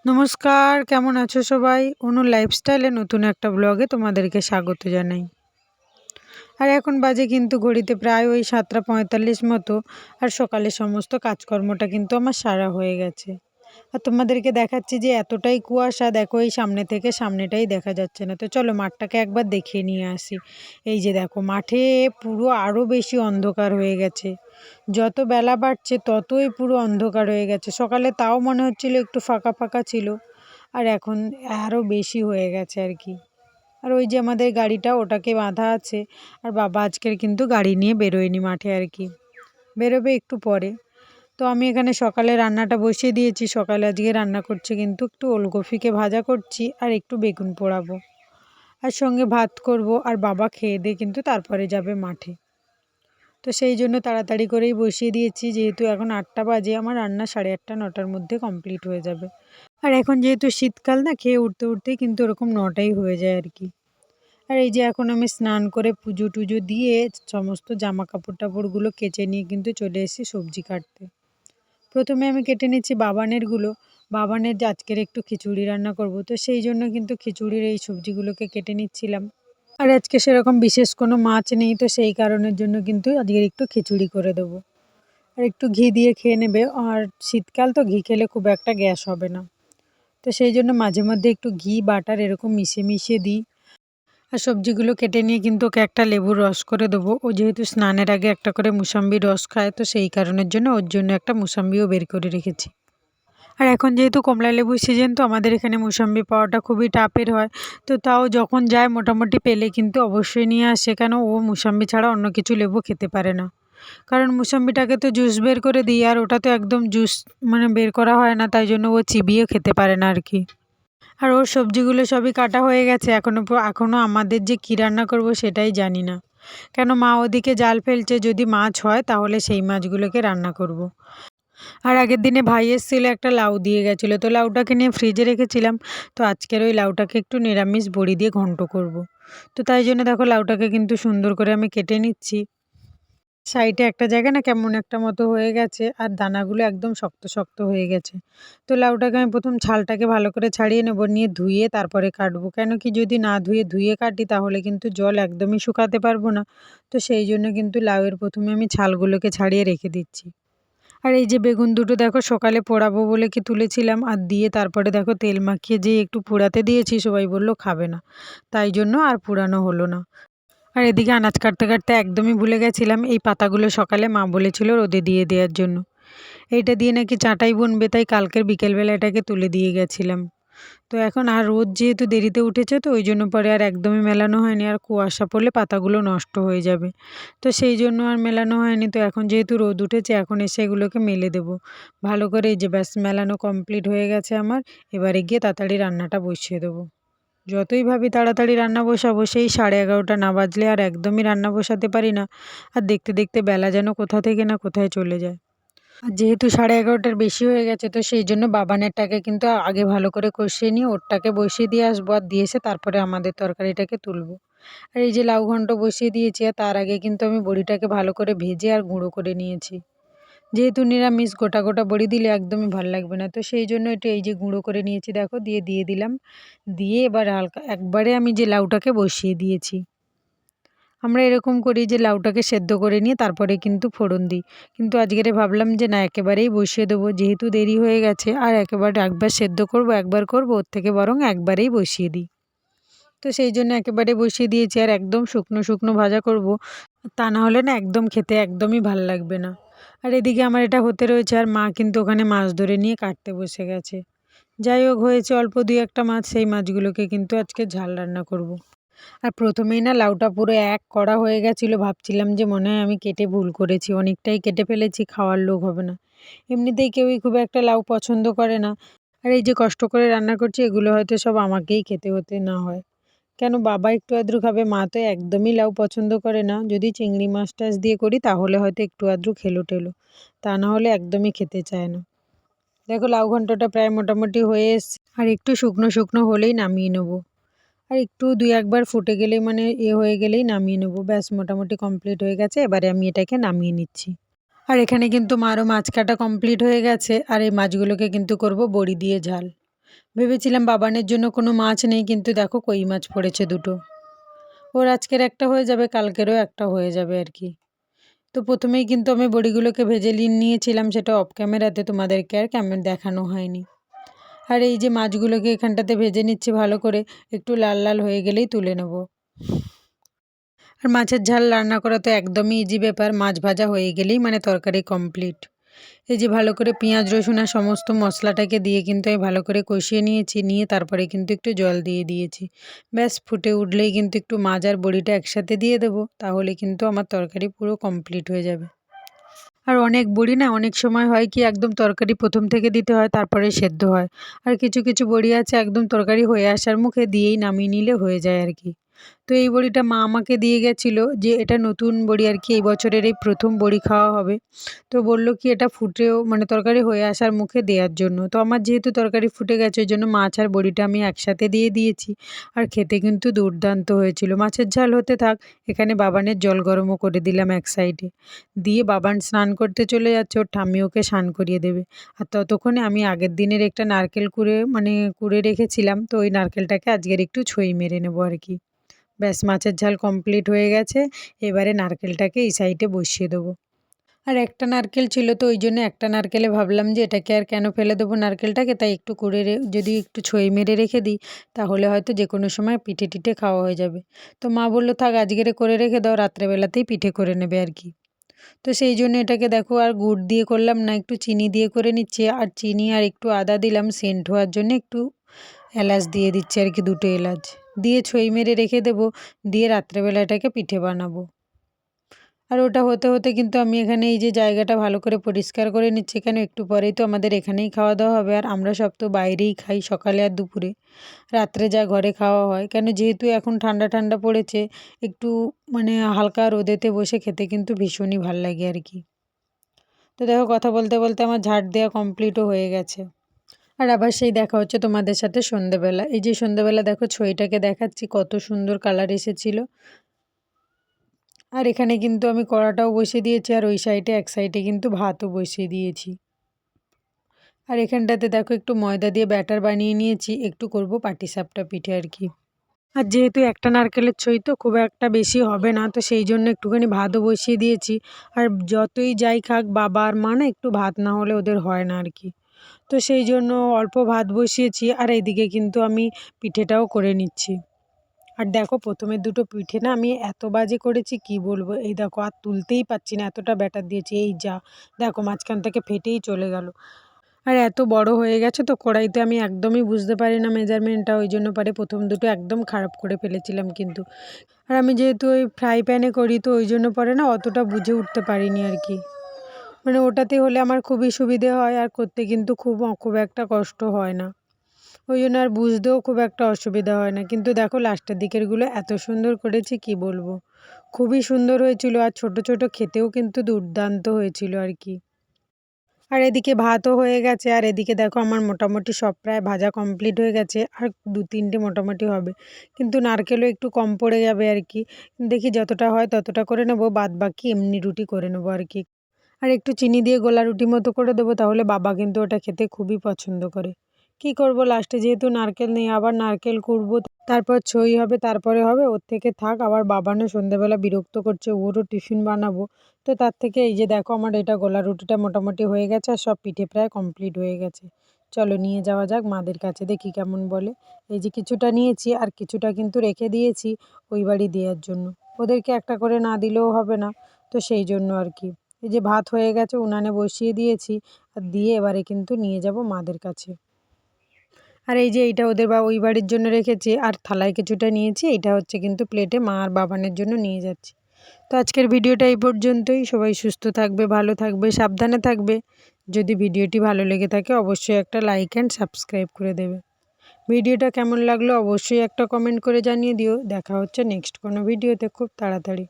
নমস্কার, কেমন আছো সবাই? অনু লাইফস্টাইলে নতুন একটা ব্লগে তোমাদেরকে স্বাগত জানাই। আর এখন বাজে কিন্তু ঘড়িতে প্রায় ওই ৭টা ৪৫ মতো। আর সকালের সমস্ত কাজকর্মটা কিন্তু আমার সারা হয়ে গেছে। আর তোমাদেরকে দেখাচ্ছি যে এতটাই কুয়াশা, দেখো এই সামনে থেকে সামনেটাই দেখা যাচ্ছে না। তো চলো মাঠটাকে একবার দেখিয়ে নিয়ে আসি। এই যে দেখো মাঠে পুরো আরও বেশি অন্ধকার হয়ে গেছে। যত বেলা বাড়ছে ততই পুরো অন্ধকার হয়ে গেছে। সকালে তাও মনে হচ্ছিল একটু ফাঁকা ফাঁকা ছিল, আর এখন আরও বেশি হয়ে গেছে আর কি। আর ওই যে আমাদের গাড়িটা, ওটাকে বাঁধা আছে। আর বাবা আজকের কিন্তু গাড়ি নিয়ে বেরোয়নি মাঠে আর কি, বেরোবে একটু পরে। তো আমি এখানে সকালে রান্নাটা বসিয়ে দিয়েছি। সকালে আজকে রান্না করছি কিন্তু একটু ওলকপিকে ভাজা করছি আর একটু বেগুন পোড়াবো, আর সঙ্গে ভাত করব। আর বাবা খেয়ে দিয়ে কিন্তু তারপরে যাবে মাঠে। তো সেই জন্য তাড়াতাড়ি করেই বসিয়ে দিয়েছি, যেহেতু এখন 8টা বাজে, আমার রান্না 8:30 9টার মধ্যে কমপ্লিট হয়ে যাবে। আর এখন যেহেতু শীতকাল না, খেয়ে উঠতে উঠতেই কিন্তু ওরকম 9টাই হয়ে যায় আর কি। আর এই যে এখন আমি স্নান করে পুজো টুজো দিয়ে সমস্ত জামা কাপড় টাপড়গুলো কেচে নিয়ে কিন্তু চলে এসেছি সবজি কাটতে। প্রথমে আমি কেটে নিচ্ছি বাবানেরগুলো। বাবানের যে আজকের একটু খিচুড়ি রান্না করব, তো সেই জন্য কিন্তু খিচুড়ির এই সবজিগুলোকে কেটে নিচ্ছিলাম। আর আজকে সেরকম বিশেষ কোনো মাছ নেই, তো সেই কারণের জন্য কিন্তু আজকের একটু খিচুড়ি করে দেবো। আর একটু ঘি দিয়ে খেয়ে নেবে। আর শীতকাল তো ঘি খেলে খুব একটা গ্যাস হবে না। তো সেই জন্য মাঝে মধ্যে একটু ঘি বাটার এরকম মিশিয়ে মিশিয়ে দিই। আর সবজিগুলো কেটে নিয়ে কিন্তু ওকে একটা লেবুর রস করে দেবো। ও যেহেতু স্নানের আগে একটা করে মুসাম্বির রস খায়, তো সেই কারণের জন্য ওর জন্য একটা মুসাম্বিও বের করে রেখেছি। আর এখন যেহেতু কমলা লেবুর সিজন, তো আমাদের এখানে মুসাম্বি পাওয়াটা খুবই টাফের হয়। তো তাও যখন যায় মোটামুটি পেলে কিন্তু অবশ্যই নিয়ে আসে, কেন ও মুসাম্বি ছাড়া অন্য কিছু লেবু খেতে পারে না। কারণ মুসাম্বিটাকে তো জুস বের করে দিই, আর ওটা তো একদম জুস মানে বের করা হয় না, তাই জন্য ও চিবিয়ে খেতে পারে না আর কি। আর ওর সবজিগুলো সবই কাটা হয়ে গেছে। এখনও আমাদের যে কী রান্না করব সেটাই জানি না, কেন মা ওদিকে জাল ফেলছে। যদি মাছ হয় তাহলে সেই মাছগুলোকে রান্না করব। আর আগের দিনে ভাই এসেছিল, একটা লাউ দিয়ে গেছিলো, তো লাউটাকে নিয়ে ফ্রিজে রেখেছিলাম। তো আজকের ওই লাউটাকে একটু নিরামিষ বড়ি দিয়ে ঘন্ট করব। তো তাই জন্য দেখো লাউটাকে কিন্তু সুন্দর করে আমি কেটে নিচ্ছি। সাইডে একটা জায়গা না কেমন একটা মতো হয়ে গেছে, আর দানাগুলো একদম শক্ত শক্ত হয়ে গেছে। তো লাউটাকে আমি প্রথম ছালটাকে ভালো করে ছাড়িয়ে নেব, নিয়ে ধুয়ে তারপরে কাটবো। কেন কি, যদি না ধুয়ে ধুয়ে কাটি তাহলে কিন্তু জল একদমই শুকাতে পারবো না। তো সেই জন্য কিন্তু লাউয়ের প্রথমে আমি ছালগুলোকে ছাড়িয়ে রেখে দিচ্ছি। আর এই যে বেগুন দুটো দেখো সকালে পোড়াবো বলে কি তুলেছিলাম, আর দিয়ে তারপরে দেখো তেল মাখিয়ে যে একটু পোড়াতে দিয়েছি, সবাই বলল খাবে না, তাই জন্য আর পোড়ানো হলো না। আর এদিকে আনাজ কাটতে কাটতে একদমই ভুলে গেছিলাম, এই পাতাগুলো সকালে মা বলেছিল রোদে দিয়ে দেওয়ার জন্য। এইটা দিয়ে নাকি চাটাই বুনবে, তাই কালকের বিকেলবেলা এটাকে তুলে দিয়ে গেছিলাম। তো এখন আর রোদ যেহেতু দেরিতে উঠেছে, তো ওই জন্য পরে আর একদমই মেলানো হয়নি। আর কুয়াশা পড়লে পাতাগুলো নষ্ট হয়ে যাবে, তো সেই জন্য আর মেলানো হয়নি। তো এখন যেহেতু রোদ উঠেছে, এখন এসে এগুলোকে মেলে দেবো ভালো করে। এই যে ব্যাস মেলানো কমপ্লিট হয়ে গেছে আমার। এবারে গিয়ে তাড়াতাড়ি রান্নাটা বসিয়ে দেবো। যতই ভাবি তাড়াতাড়ি রান্না বসাবো, সেই 11:30 না বাজলে আর একদমই রান্না বসাতে পারি না। আর দেখতে দেখতে বেলা যেন কোথা থেকে না কোথায় চলে যায়। আর যেহেতু 11:30টার বেশি হয়ে গেছে, তো সেই জন্য বাবানেরটাকে কিন্তু আগে ভালো করে কষিয়ে নিয়ে ওরটাকে বসিয়ে দিয়ে আসবো, আর দিয়ে এসে তারপরে আমাদের তরকারিটাকে তুলবো। আর এই যে লাউ ঘন্ট বসিয়ে দিয়েছি, আর তার আগে কিন্তু আমি বড়িটাকে ভালো করে ভেজে আর গুঁড়ো করে নিয়েছি। যেহেতু নিরামিষ, গোটা গোটা বড়ি দিলে একদমই ভাল লাগবে না, তো সেই জন্য একটু এই যে গুঁড়ো করে নিয়েছি দেখো, দিয়ে দিলাম। দিয়ে এবার হালকা একবারে আমি যে লাউটাকে বসিয়ে দিয়েছি। আমরা এরকম করি যে লাউটাকে সেদ্ধ করে নিয়ে তারপরে কিন্তু ফোড়ন দিই, কিন্তু আজকেরে ভাবলাম যে না, একেবারেই বসিয়ে দেবো, যেহেতু দেরি হয়ে গেছে। আর একেবারে একবার সেদ্ধ করব একবার করব, ওর থেকে বরং একবারেই বসিয়ে দিই। তো সেই জন্য একেবারে বসিয়ে দিয়েছি, আর একদম শুকনো শুকনো ভাজা করব, তা না হলে না একদম খেতে একদমই ভাল লাগবে না। আর এদিকে আমার এটা হতে রয়েছে, আর মা কিন্তু ওখানে মাছ ধরে নিয়ে কাটতে বসে গেছে। যাই হোক, হয়েছে অল্প দুই একটা মাছ, সেই মাছগুলোকে কিন্তু আজকে ঝাল রান্না করব। আর প্রথমেই না লাউটা পুরো এক কড়া হয়ে গেছিলো, ভাবছিলাম যে মনে হয় আমি কেটে ভুল করেছি, অনেকটাই কেটে ফেলেছি, খাওয়ার লোক হবে না। এমনিতেই কেউই খুব একটা লাউ পছন্দ করে না। আর এই যে কষ্ট করে রান্না করছি, এগুলো হয়তো সব আমাকেই খেতে হতে না হয়। কেন, বাবা একটু আধটু খাবে, মা তো একদমই লাউ পছন্দ করে না। যদি চিংড়ি মাছ টাছ দিয়ে করি তাহলে হয়তো একটু আধটু খেলো টেলো, তা না হলে একদমই খেতে চায় না। দেখো লাউ ঘন্টটা প্রায় মোটামুটি হয়ে এসছে, আর একটু শুকনো শুকনো হলেই নামিয়ে নেবো। আর একটু দুই একবার ফুটে গেলেই মানে হয়ে গেলেই নামিয়ে নেবো, ব্যাস মোটামুটি কমপ্লিট হয়ে গেছে। এবারে আমি এটাকে নামিয়ে নিচ্ছি। আর এখানে কিন্তু মারও মাছ কাটা কমপ্লিট হয়ে গেছে, আর এই মাছগুলোকে কিন্তু করব বড়ি দিয়ে ঝাল। ভেবেছিলাম বাবানের জন্য কোনো মাছ নেই, কিন্তু দেখো কই মাছ পড়েছে দুটো। ওর আজকের একটা হয়ে যাবে, কালকেরও একটা হয়ে যাবে আর কি। তো প্রথমেই কিন্তু আমি বড়িগুলোকে ভেজে নিয়েছিলাম, সেটা অফ ক্যামেরাতে, তোমাদেরকে আর দেখানো হয়নি। আর এই যে মাছগুলোকে এখানটাতে ভেজে নিচ্ছি ভালো করে, একটু লাল লাল হয়ে গেলেই তুলে নেব। আর মাছের ঝাল রান্না করা তো একদমই ইজি ব্যাপার, মাছ ভাজা হয়ে গেলেই মানে তরকারি কমপ্লিট। এই যে ভালো করে পেঁয়াজ রসুন আর সমস্ত মশলাটাকে দিয়ে কিন্তু আমি ভালো করে কষিয়ে নিয়েছি, নিয়ে তারপরে কিন্তু একটু জল দিয়ে দিয়েছি। ব্যাস ফুটে উঠলেই কিন্তু একটু মাছ আর বড়িটা একসাথে দিয়ে দেবো, তাহলে কিন্তু আমার তরকারি পুরো কমপ্লিট হয়ে যাবে। আর অনেক বড়ি না অনেক সময় হয় কি একদম তরকারি প্রথম থেকে দিতে হয়, তারপরে সেদ্ধ হয়। আর কিছু কিছু বড়ি আছে একদম তরকারি হয়ে আসার মুখে দিয়েই নামিয়ে নিলে হয়ে যায় আর কি। তো এই বড়িটা মা আমাকে দিয়ে গেছিলো, যে এটা নতুন বড়ি আর কি, এই বছরের এই প্রথম বড়ি খাওয়া হবে। তো বললো কি এটা ফুটেও মানে তরকারি হয়ে আসার মুখে দেওয়ার জন্য। তো আমার যেহেতু তরকারি ফুটে গেছে, ওই জন্য মাছ আর বড়িটা আমি একসাথে দিয়ে দিয়েছি। আর খেতে কিন্তু দুর্দান্ত হয়েছিল। মাছের ঝাল হতে থাক, এখানে বাবানের জল গরমও করে দিলাম এক সাইডে। দিয়ে বাবান স্নান করতে চলে যাচ্ছে, ওর ঠাম্মি ওকে স্নান করিয়ে দেবে। আর ততক্ষণে আমি আগের দিনের একটা নারকেল কুড়ে রেখেছিলাম, তো ওই নারকেলটাকে আজকের একটু ছই মেরে নেবো আর কি। ব্যাস মাছের ঝাল কমপ্লিট হয়ে গেছে। এবারে নারকেলটাকে এই সাইডে বসিয়ে দেবো। আর একটা নারকেল ছিল, তো ওই জন্য একটা নারকেলে ভাবলাম যে এটাকে আর কেন ফেলে দেবো নারকেলটাকে, তাই একটু যদি একটু ছই মেরে রেখে দিই, তাহলে হয়তো যে কোনো সময় পিঠে টিঠে খাওয়া হয়ে যাবে। তো মা বললো থাক আজকেরে করে রেখে দাও, রাত্রেবেলাতেই পিঠে করে নেবে আর কি। তো সেই জন্য এটাকে দেখো আর গুড় দিয়ে করলাম না, একটু চিনি দিয়ে করে নিচ্ছি। আর চিনি আর একটু আদা দিলাম সেন্ট হওয়ার জন্য, একটু এলাচ দিয়ে দিচ্ছি আর কি, দুটো এলাচ দিয়ে ছই মেরে রেখে দেবো। দিয়ে রাত্রেবেলা এটাকে পিঠে বানাবো। আর ওটা হতে হতে কিন্তু আমি এখানে এই যে জায়গাটা ভালো করে পরিষ্কার করে নিচ্ছি, কেন একটু পরেই তো আমাদের এখানেই খাওয়া দাওয়া হবে। আর আমরা সব তো বাইরেই খাই, সকালে আর দুপুরে। রাত্রে যা ঘরে খাওয়া হয়, কেন যেহেতু এখন ঠান্ডা ঠান্ডা পড়েছে, একটু মানে হালকা রোদেতে বসে খেতে কিন্তু ভীষণই ভাল লাগে আর কি। তো দেখো কথা বলতে বলতে আমার ঝাড় দেওয়া কমপ্লিটও হয়ে গেছে। আর আবার সেই দেখা হচ্ছে তোমাদের সাথে সন্ধেবেলা। এই যে সন্ধেবেলা দেখো ছইটাকে দেখাচ্ছি, কত সুন্দর কালার এসেছিল। আর এখানে কিন্তু আমি কড়াটাও বসিয়ে দিয়েছি, আর ওই সাইডে এক সাইডে কিন্তু ভাতও বসিয়ে দিয়েছি। আর এখানটাতে দেখো একটু ময়দা দিয়ে ব্যাটার বানিয়ে নিয়েছি, একটু করব পাটিসাপটা পিঠে আর কি। আর যেহেতু একটা নারকেলের ছই তো খুব একটা বেশি হবে না, তো সেই জন্য একটুখানি ভাতও বসিয়ে দিয়েছি। আর যতই যাই খাক বাবা আর মা না একটু ভাত না হলে ওদের হয় না আর কি। তো সেই জন্য অল্প ভাত বসিয়েছি, আর এইদিকে কিন্তু আমি পিঠেটাও করে নিচ্ছি। আর দেখো প্রথমের দুটো পিঠে না আমি এত বাজে করেছি কি বলবো, এই দেখো আর তুলতেই পারছি না, এতটা ব্যাটার দিয়েছি। এই যা দেখো মাঝখান থেকে ফেটেই চলে গেল। আর এত বড় হয়ে গেছে তো কড়াইতে, আমি একদমই বুঝতে পারি না মেজারমেন্টটা, ওই জন্য পারে প্রথম দুটো একদম খারাপ করে ফেলেছিলাম কিন্তু। আর আমি যেহেতু ওই ফ্রাই প্যানে করি, তো ওই জন্য পরে না অতটা বুঝে উঠতে পারিনি আর কি। মানে ওটাতে হলে আমার খুবই সুবিধে হয়, আর করতে কিন্তু খুব একটা কষ্ট হয় না। ওই জন্য আর বুঝতেও খুব একটা অসুবিধা হয় না। কিন্তু দেখো লাস্টের দিকেরগুলো এত সুন্দর করেছি কি বলবো, খুবই সুন্দর হয়েছিল। আর ছোট ছোট খেতেও কিন্তু দুর্দান্ত হয়েছিল আর কি। আর এদিকে ভাতও হয়ে গেছে, আর এদিকে দেখো আমার মোটামুটি সব প্রায় ভাজা কমপ্লিট হয়ে গেছে, আর দু তিনটে মোটামুটি হবে। কিন্তু নারকেলও একটু কম পড়ে যাবে আর কি। দেখি যতটা হয় ততটা করে নেবো, বাদ বাকি এমনি রুটি করে নেবো আর কি। আর একটু চিনি দিয়ে গোলা রুটি মতো করে দেবো, তাহলে বাবা কিন্তু ওটা খেতে খুবই পছন্দ করে। কি করব লাস্টে যেহেতু নারকেল নেই, আবার নারকেল কুড়বো, তারপর ছই হবে, তারপরে হবে, ওর থেকে থাক। আবার বাবানও সন্ধ্যেবেলা বিরক্ত করছে, ওরও টিফিন বানাবো। তো তার থেকে এই যে দেখো আমার এটা গোলা রুটিটা মোটামুটি হয়ে গেছে, আর সব পিঠে প্রায় কমপ্লিট হয়ে গেছে। চলো নিয়ে যাওয়া যাক মাদের কাছে, দেখি কেমন বলে। এই যে কিছুটা নিয়েছি, আর কিছুটা কিন্তু রেখে দিয়েছি ওই বাড়ি দেওয়ার জন্য। ওদেরকে একটা করে না দিলেও হবে না, তো সেই জন্য আর কি। এই যে ভাত হয়ে গেছে, উনানে বসিয়ে দিয়েছি, আর দিয়ে এবারে কিন্তু নিয়ে যাব মাদের কাছে। আর এই যে এইটা ওদের ওই বাড়ির জন্য রেখেছি, আর থালায় কিছুটা নিয়েছি, এইটা হচ্ছে কিন্তু প্লেটে মা আর বাবানের জন্য নিয়ে যাচ্ছি। তো আজকের ভিডিওটা এই পর্যন্তই। সবাই সুস্থ থাকবে, ভালো থাকবে, সাবধানে থাকবে। যদি ভিডিওটি ভালো লেগে থাকে অবশ্যই একটা লাইক অ্যান্ড সাবস্ক্রাইব করে দেবে। ভিডিওটা কেমন লাগলো অবশ্যই একটা কমেন্ট করে জানিয়ে দিও। দেখা হচ্ছে নেক্সট কোনো ভিডিওতে খুব তাড়াতাড়ি।